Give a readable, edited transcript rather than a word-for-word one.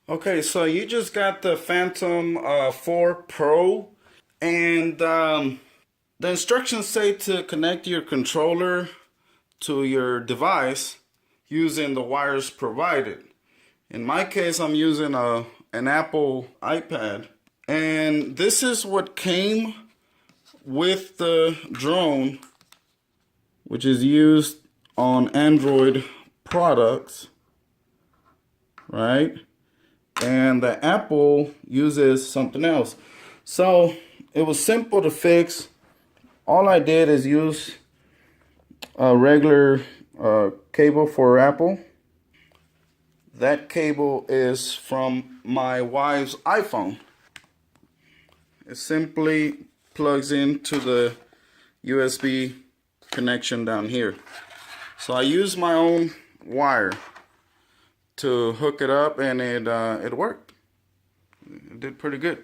Okay, so you just got the Phantom 4 Pro, and the instructions say to connect your controller to your device using the wires provided. In my case, I'm using an Apple iPad, and this is what came with the drone, which is used on Android products, right? And the Apple uses something else. So it was simple to fix. All I did is use a regular cable for Apple. That cable is from my wife's iPhone. It simply plugs into the USB connection down here. So I use my own wire to hook it up, and it worked. It did pretty good.